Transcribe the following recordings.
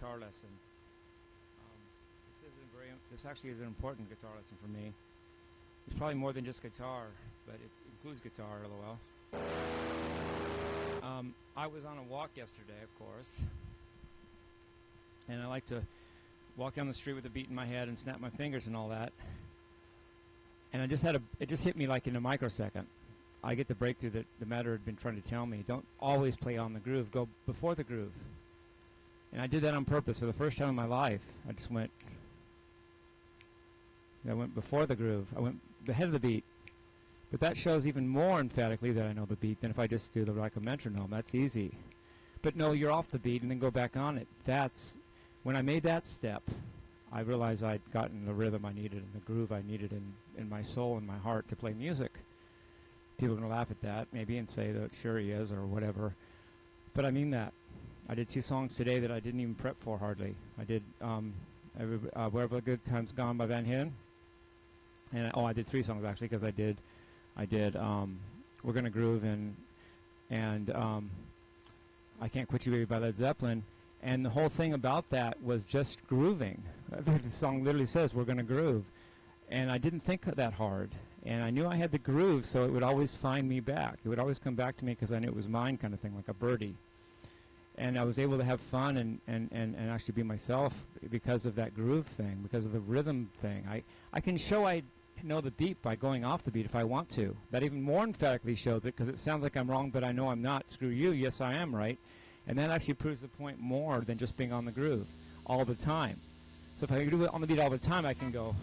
guitar lesson. This actually is an important guitar lesson for me. It's probably more than just guitar, but it includes guitar, lol. I was on a walk yesterday, of course, and I like to walk down the street with a beat in my head and snap my fingers and all that. And it just hit me like in a microsecond. I get the breakthrough that the Matter had been trying to tell me. Don't always play on the groove. Go before the groove. And I did that on purpose for the first time in my life. I went before the groove. I went ahead of the beat. But that shows even more emphatically that I know the beat than if I just do the like a metronome. That's easy. But no, you're off the beat and then go back on it. That's when I made that step, I realized I'd gotten the rhythm I needed and the groove I needed in my soul and my heart to play music. People are going to laugh at that maybe and say that sure he is or whatever. But I mean that. I did 2 songs today that I didn't even prep for hardly. I did Wherever the Good Time's Gone by Van Halen. And I did 3 songs actually because I did We're Gonna Groove and I Can't Quit You Baby by Led Zeppelin. And the whole thing about that was just grooving. The song literally says we're gonna groove. And I didn't think that hard. And I knew I had the groove, so it would always find me back. It would always come back to me because I knew it was mine kind of thing, like a birdie. And I was able to have fun and actually be myself because of that groove thing, because of the rhythm thing. I can show I know the beat by going off the beat if I want to. That even more emphatically shows it because it sounds like I'm wrong, but I know I'm not. Screw you. Yes, I am right. And that actually proves the point more than just being on the groove all the time. So if I do it on the beat all the time, I can go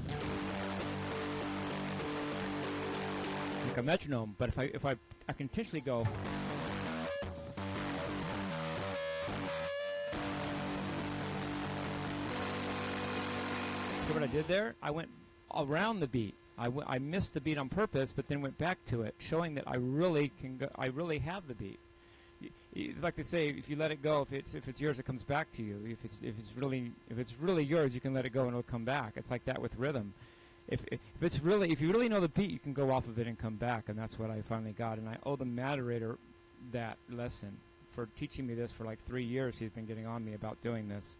like a metronome. But if I can intentionally go what I did there, I went around the beat. I missed the beat on purpose, but then went back to it, showing that I really can go. I really have the beat. Like they say, if you let it go, if it's yours, it comes back to you. If it's really yours, you can let it go and it'll come back. It's like that with rhythm. If you really know the beat, you can go off of it and come back, and that's what I finally got. And I owe the moderator that lesson for teaching me this for like 3 years. He's been getting on me about doing this,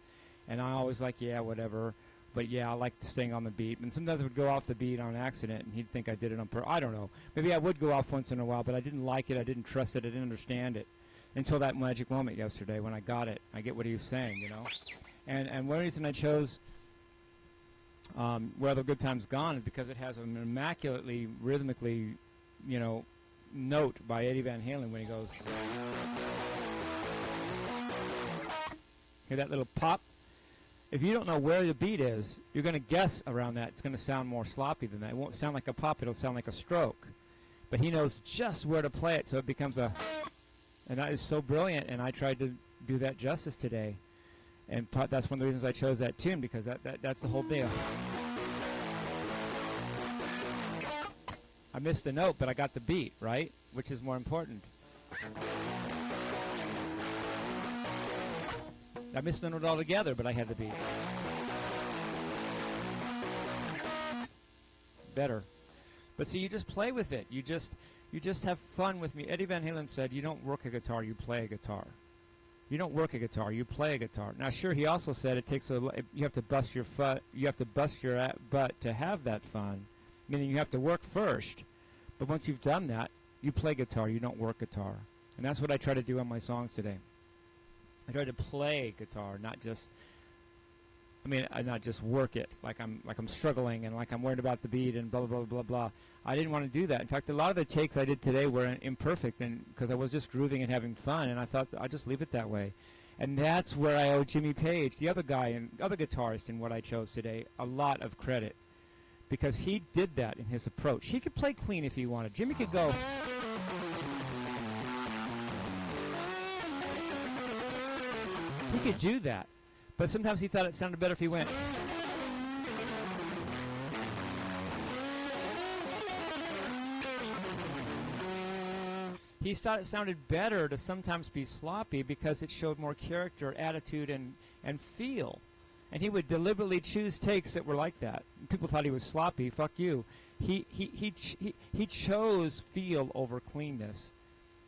and I always like, yeah, whatever. But yeah, I like staying on the beat. And sometimes I would go off the beat on accident, and he'd think I did it on purpose. I don't know. Maybe I would go off once in a while, but I didn't like it. I didn't trust it. I didn't understand it until that magic moment yesterday when I got it. I get what he was saying, you know. And one reason I chose Where the Good Time's Gone is because it has an immaculately, rhythmically, you know, note by Eddie Van Halen when he goes. Hear that little pop? If you don't know where the beat is, you're going to guess around that. It's going to sound more sloppy than that. It won't sound like a pop. It'll sound like a stroke. But he knows just where to play it, so it becomes a... And that is so brilliant, and I tried to do that justice today. And that's one of the reasons I chose that tune, because that's the whole deal. I missed the note, but I got the beat, right? Which is more important. I missed the note altogether, but I had the beat. Better. But see, you just play with it. You just have fun with me. Eddie Van Halen said, you don't work a guitar, you play a guitar. You don't work a guitar, you play a guitar. Now, sure, he also said it takes you have to bust your butt to have that fun, meaning you have to work first. But once you've done that, you play guitar, you don't work guitar. And that's what I try to do on my songs today. I try to play guitar, not just work it like I'm struggling and like I'm worried about the beat and blah blah blah blah blah. I didn't want to do that. In fact, a lot of the takes I did today were imperfect, and because I was just grooving and having fun, and I thought I'll just leave it that way. And that's where I owe Jimmie Page, the other guy and other guitarist in what I chose today, a lot of credit, because he did that in his approach. He could play clean if he wanted. Jimmie could go. He could do that, but sometimes he thought it sounded better if he went. He thought it sounded better to sometimes be sloppy because it showed more character, attitude, and feel. And he would deliberately choose takes that were like that. People thought he was sloppy. Fuck you. He chose feel over cleanness,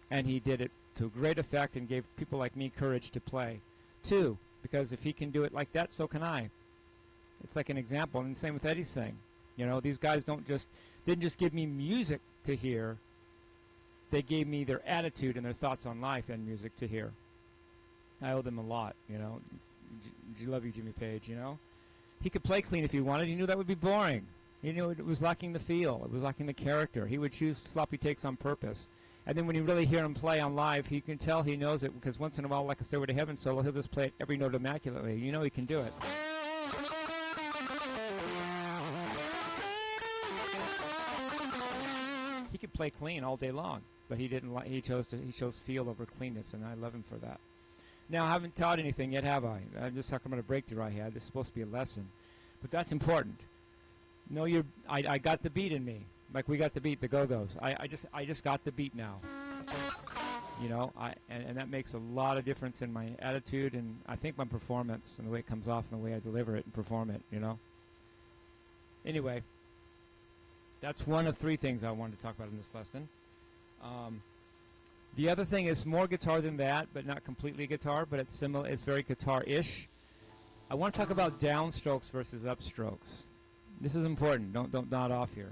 and he did it to great effect and gave people like me courage to play. 2, because if he can do it like that, so can I. It's like an example, and the same with Eddie's thing. You know, these guys didn't just give me music to hear. They gave me their attitude and their thoughts on life and music to hear. I owe them a lot, you know. Love you, Jimmy Page, you know. He could play clean if he wanted. He knew that would be boring. He knew it was lacking the feel. It was lacking the character. He would choose sloppy takes on purpose. And then when you really hear him play on live, you can tell he knows it, because once in a while, like a Stairway to Heaven solo, he'll just play it every note immaculately. You know he can do it. He could play clean all day long, but he didn't. He chose feel over cleanness, and I love him for that. Now, I haven't taught anything yet, have I? I'm just talking about a breakthrough I had. This is supposed to be a lesson, but that's important. No, I got the beat in me, like we got the beat, the Go-Go's. I just got the beat now. You know, and that makes a lot of difference in my attitude, and I think my performance and the way it comes off and the way I deliver it and perform it. You know. Anyway, that's one of 3 things I wanted to talk about in this lesson. The other thing is more guitar than that, but not completely guitar, but it's similar. It's very guitar-ish. I want to talk about downstrokes versus upstrokes. This is important. Don't nod off here.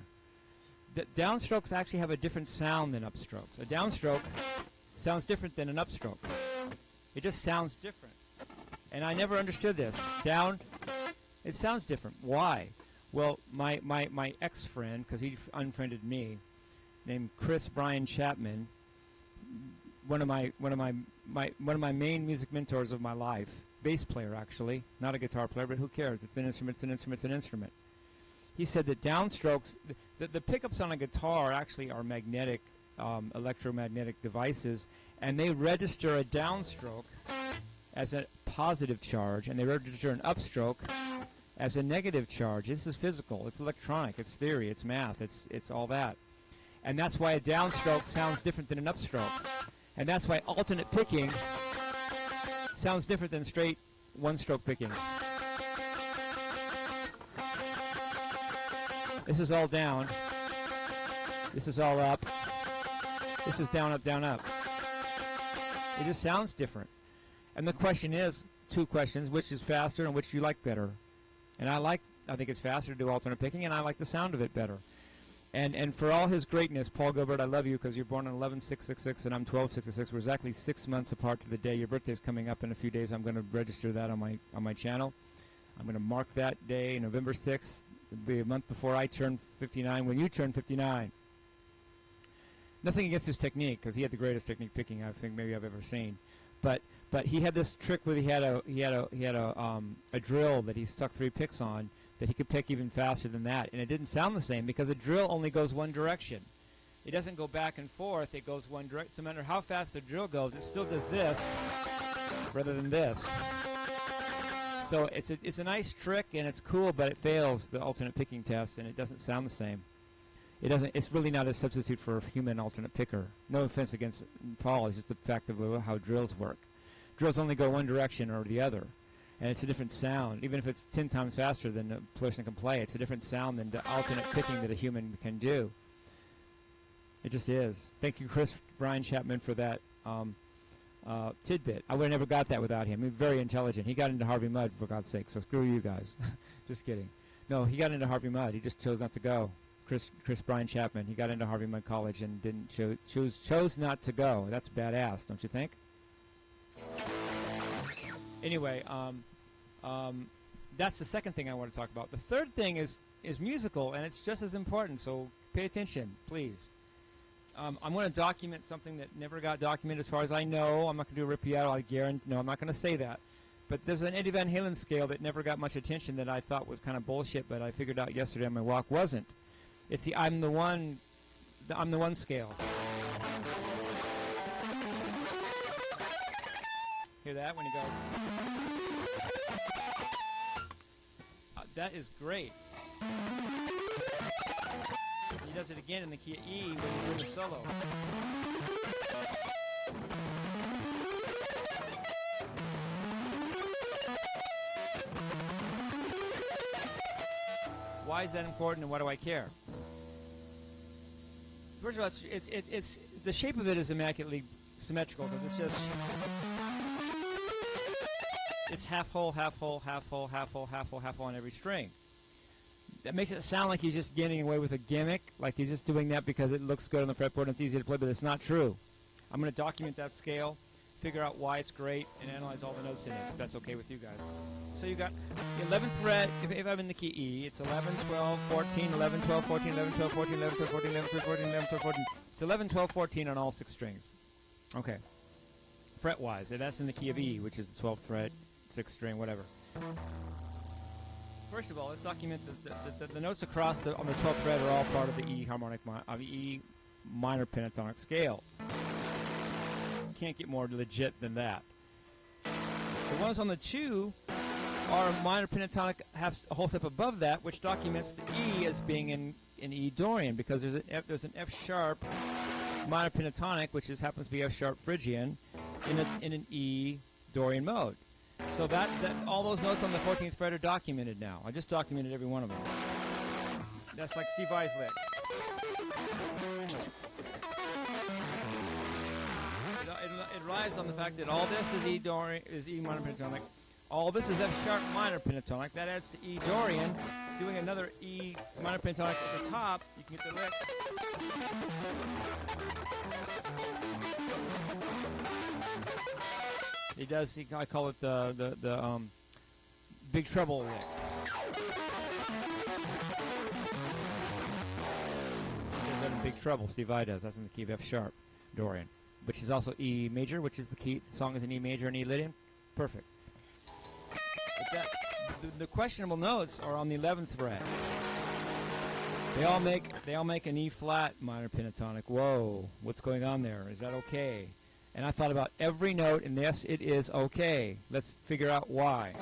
The downstrokes actually have a different sound than upstrokes. A downstroke sounds different than an upstroke. It just sounds different. And I never understood this. Down, it sounds different. Why? Well, my ex-friend, because he unfriended me, named Chris Brian Chapman, one of my main music mentors of my life, bass player actually, not a guitar player, but who cares? It's an instrument. It's an instrument. It's an instrument. He said that downstrokes, the pickups on a guitar actually are magnetic, electromagnetic devices, and they register a downstroke as a positive charge, and they register an upstroke as a negative charge. This is physical. It's electronic. It's theory. It's math. It's all that. And that's why a downstroke sounds different than an upstroke. And that's why alternate picking sounds different than straight one-stroke picking. This is all down. This is all up. This is down, up, down, up. It just sounds different. And the question is, 2 questions, which is faster and which do you like better? And I think it's faster to do alternate picking, and I like the sound of it better. And for all his greatness, Paul Gilbert, I love you because you're born on 11/6/66 and I'm 12/6/66. We're exactly 6 months apart to the day. Your birthday's coming up in a few days. I'm going to register that on my channel. I'm going to mark that day, November 6th. It'll be a month before I turn 59. When you turn 59. Nothing against his technique, because he had the greatest technique picking I think maybe I've ever seen. But he had this trick where he had a drill that he stuck 3 picks on that he could pick even faster than that, and it didn't sound the same because a drill only goes one direction. It doesn't go back and forth. It goes one direction. So no matter how fast the drill goes, it still does this rather than this. So it's a nice trick and it's cool, but it fails the alternate picking test and it doesn't sound the same. It's really not a substitute for a human alternate picker. No offense against Paul, it's just the fact of how drills work. Drills only go one direction or the other, and it's a different sound. Even if it's 10 times faster than a person can play, it's a different sound than the alternate picking that a human can do. It just is. Thank you, Chris Brian Chapman, for that tidbit. I would have never got that without him. He's very intelligent. He got into Harvey Mudd, for God's sake, so screw you guys. Just kidding. No, he got into Harvey Mudd. He just chose not to go. Chris Brian Chapman. He got into Harvey Mudd College and didn't chose not to go. That's badass, don't you think? Anyway, that's the second thing I want to talk about. The third thing is musical, and it's just as important. So pay attention, please. I'm going to document something that never got documented, as far as I know. I'm not going to do a rip you out. I guarantee. No, I'm not going to say that. But there's an Eddie Van Halen scale that never got much attention that I thought was kind of bullshit, but I figured out yesterday on my walk wasn't. It's the I'm the one scale. Hear that when he goes? That is great. He does it again in the key of E when he's doing the solo. Why is that important, and why do I care? First of all, it's the shape of it is immaculately symmetrical because it's just. it's half whole, half whole, half whole, half whole, half whole, half whole on every string. That makes it sound like he's just getting away with a gimmick, like he's just doing that because it looks good on the fretboard and it's easy to play, but it's not true. I'm going to document that scale, figure out why it's great, and analyze all the notes in it, if that's okay with you guys. So you got the 11th fret, if I'm in the key E, it's 11, 12, 14, 11, 12, 14, 11, 12, 14, 11, 12, 14, 11, 12, 14, 11, 12, 14. It's 11, 12, 14 on all 6 strings. Okay. Fret-wise, that's in the key of E, which is the 12th fret, 6th string, whatever. First of all, let's document the notes across on the 12th fret are all part of the E harmonic, E minor pentatonic scale. Can't get more legit than that. The ones on the 2 are minor pentatonic, a whole step above that, which documents the E as being in E Dorian, because there's an F sharp minor pentatonic, which happens to be F sharp Phrygian, in an E Dorian mode. So that all those notes on the 14th fret are documented now. I just documented every one of them. That's like C Vi's lick. It relies on the fact that all this is E Dorian, is E minor pentatonic. All this is F sharp minor pentatonic. That adds to E Dorian. Doing another E minor pentatonic at the top, you can get the lick. He does. I call it the big treble lick. He does that in big treble. Steve Vai does. That's in the key of F sharp Dorian, which is also E major, which is the key. The song is in E major and E Lydian. Perfect. But the questionable notes are on the 11th fret. They all make an E flat minor pentatonic. Whoa, what's going on there? Is that okay? And I thought about every note, and yes, it is okay. Let's figure out why.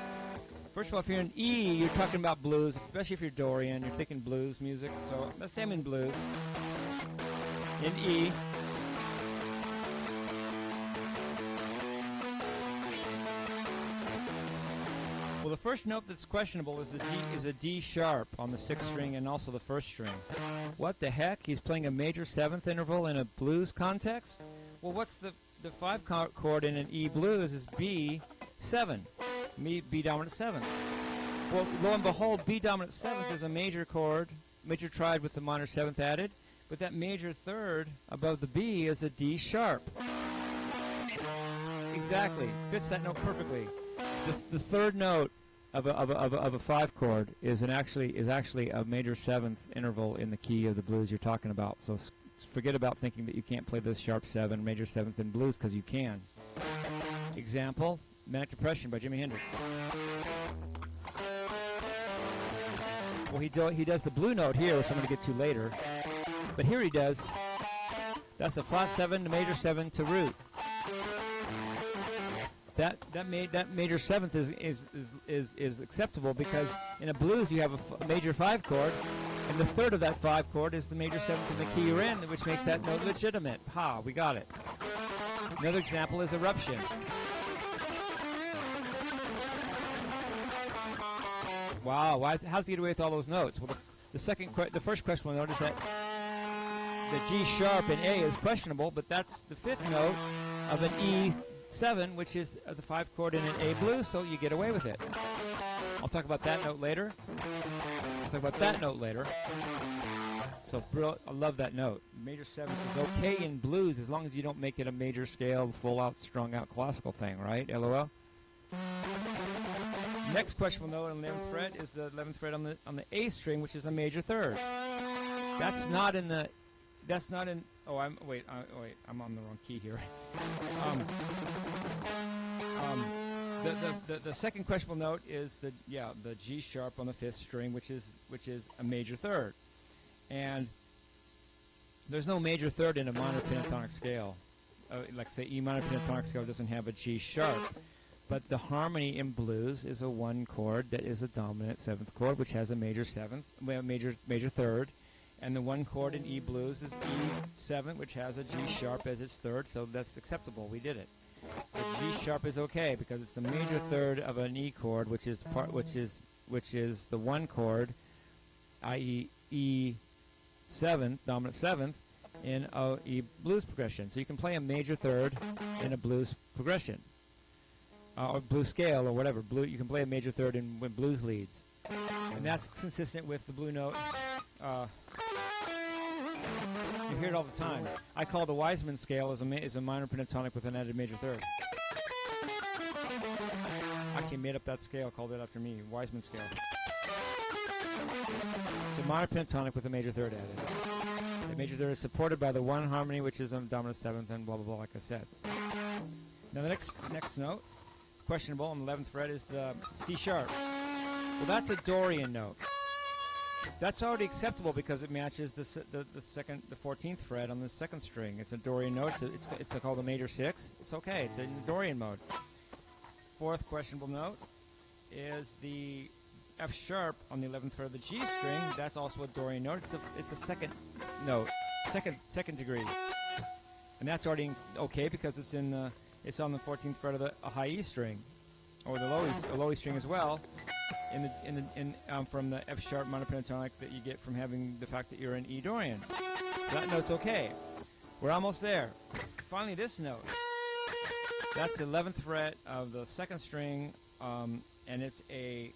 First of all, if you're in E, you're talking about blues, especially if you're Dorian. You're thinking blues music. So let's say I'm in blues. In E. Well, the first note that's questionable is a D sharp on the 6th string and also the 1st string. What the heck? He's playing a major 7th interval in a blues context? Well, what's the 5 chord in an E blues is B7, B dominant 7th. Well, lo and behold, B dominant 7th is a major chord, major triad with the minor 7th added, but that major 3rd above the B is a D sharp. Exactly, fits that note perfectly. The 3rd note of a 5 chord is actually a major 7th interval in the key of the blues you're talking about. So forget about thinking that you can't play this sharp 7, major 7th in blues, because you can. Example, Manic Depression by Jimi Hendrix. Well, he does the blue note here, which I'm going to get to later. But here he does. That's a flat 7 to major 7 to root. That major 7th is acceptable because in a blues you have a major 5 chord, and the 3rd of that 5 chord is the major 7th in the key you're in, which makes that note legitimate. Ha, we got it. Another example is Eruption. Wow, how's he get away with all those notes? Well, the first questionable note is that the G sharp in A is questionable, but that's the 5th note of an E7, which is the 5 chord in an A blues, so you get away with it. I'll talk about that note later. So I love that note. Major 7th is okay in blues as long as you don't make it a major scale, full out, strung out classical thing, right? LOL. Next questionable note on the 11th fret is the 11th fret on the A string, which is a major 3rd. That's not in. Oh, I'm on the wrong key here. The second questionable note is the G sharp on the 5th string, which is a major 3rd, and there's no major 3rd in a minor pentatonic scale. Like say E minor pentatonic scale doesn't have a G sharp, but the harmony in blues is a 1 chord that is a dominant 7th chord, which has a major 7th, major 3rd. And the 1 chord in E blues is E7, which has a G sharp as its 3rd, so that's acceptable. We did it. The G sharp is okay because it's the major 3rd of an E chord, which is the 1 chord, i.e. E7, dominant 7th, in a E blues progression. So you can play a major 3rd in a blues progression. or blues scale or whatever. Blue, you can play a major third in when blues leads, and that's consistent with the blue note. You hear it all the time. I call the Wiseman scale as a minor pentatonic with an added major third. Actually made up that scale, called it after me, Wiseman scale. It's a minor pentatonic with a major third added. The major third is supported by the one harmony, which is on dominant seventh, and blah blah blah, like I said. Now the next note, questionable on the 11th fret, is the C sharp. Well, that's a Dorian note. That's already acceptable because it matches the 14th fret on the second string. It's a Dorian note. It's called a major 6. It's okay. It's in Dorian mode. Fourth questionable note is the F sharp on the 11th fret of the G string. That's also a Dorian note. It's a second note, second degree, and that's already okay because it's on the 14th fret of a high E string, or the low E string as well. From the F sharp minor pentatonic that you get from having the fact that you're in E Dorian. That note's okay. We're almost there. Finally, this note. That's the 11th fret of the second string, and it's a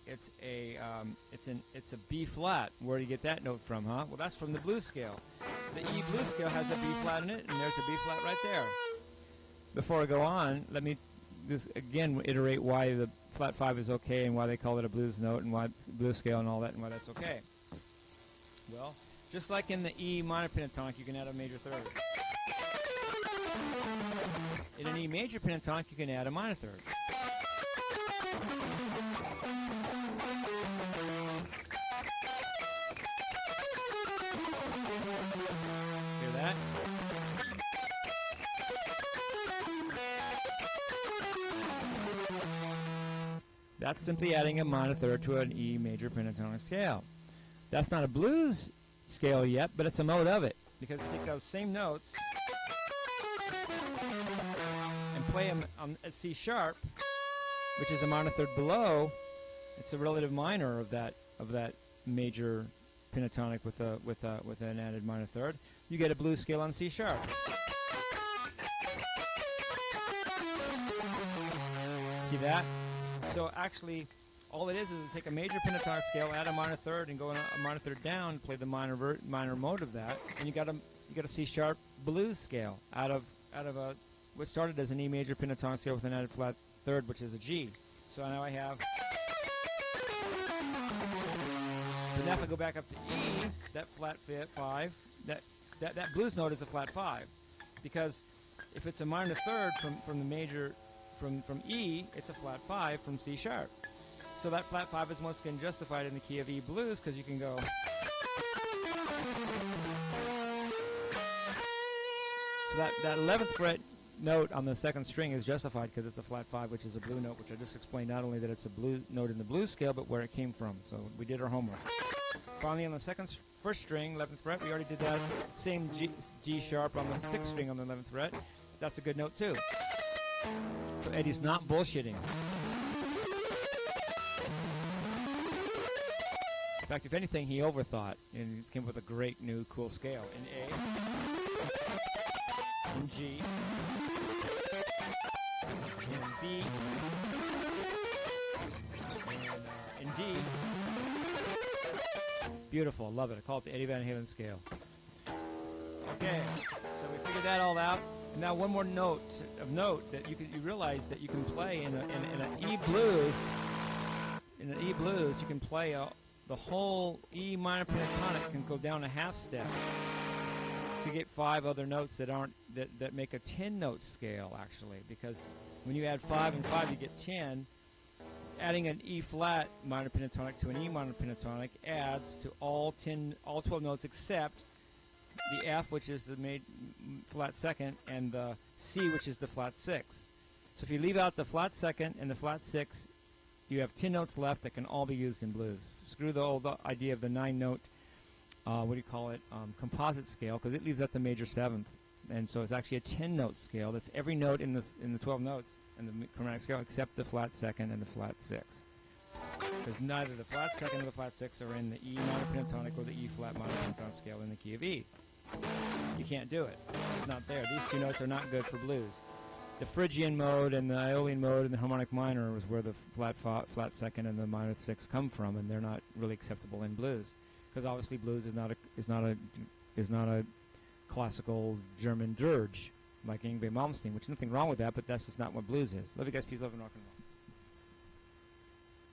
B flat. Where do you get that note from, huh? Well, that's from the blues scale. The E blues scale has a B flat in it, and there's a B flat right there. Before I go on, let me just again iterate why the flat 5 is okay and why they call it a blues note and why blues scale and all that and why that's okay. Well, just like in the E minor pentatonic, you can add a major third. In an E major pentatonic, you can add a minor third. Hear that? That's simply adding a minor third to an E major pentatonic scale. That's not a blues scale yet, but it's a mode of it. Because you take those same notes and play them on a C sharp, which is a minor third below. It's a relative minor of that major pentatonic with an added minor third. You get a blues scale on C sharp. See that? So actually, all it is take a major pentatonic scale, add a minor third, and go a minor third down, play the minor mode of that, and you got a C sharp blues scale out of what started as an E major pentatonic scale with an added flat third, which is a G. So now I have. But now if I go back up to E, that flat 5, that blues note is a flat 5, because if it's a minor third from the major. From E, it's a flat 5 from C sharp. So that flat 5 is once again justified in the key of E blues because you can go. So that 11th fret note on the second string is justified because it's a flat 5, which is a blue note, which I just explained not only that it's a blue note in the blues scale, but where it came from. So we did our homework. Finally, on the first string, 11th fret, we already did that same G sharp on the 6th string on the 11th fret. That's a good note too. So Eddie's not bullshitting. In fact, if anything, he overthought and came up with a great new cool scale. In A, in G, in B, in D. Beautiful, love it. I call it the Eddie Van Halen scale. Okay, so we figured that all out. And now one more note that you realize that you can play in an E blues. In an E blues, you can play the whole E minor pentatonic can go down a half step to get 5 other notes that make a 10-note scale actually. Because when you add 5 and 5, you get 10. Adding an E flat minor pentatonic to an E minor pentatonic adds to all 12 notes except the F, which is the flat second, and the C, which is the flat 6. So if you leave out the flat second and the flat 6, you have 10 notes left that can all be used in blues. Screw the old idea of the 9-note, composite scale, because it leaves out the major 7th. And so it's actually a 10-note scale. That's every note in the 12 notes in the chromatic scale except the flat second and the flat 6. Because neither the flat second or the flat 6 are in the E minor pentatonic or the E flat minor pentatonic scale in the key of E. You can't do it. It's not there. These two notes are not good for blues. the Phrygian mode and the Aeolian mode and the harmonic minor was where the flat second and the minor sixth come from, and they're not really acceptable in blues because obviously blues is not a classical German dirge like Yngwie Malmsteen, which is nothing wrong with that, but that's just not what blues is. Love you guys, peace, love, and rock and roll.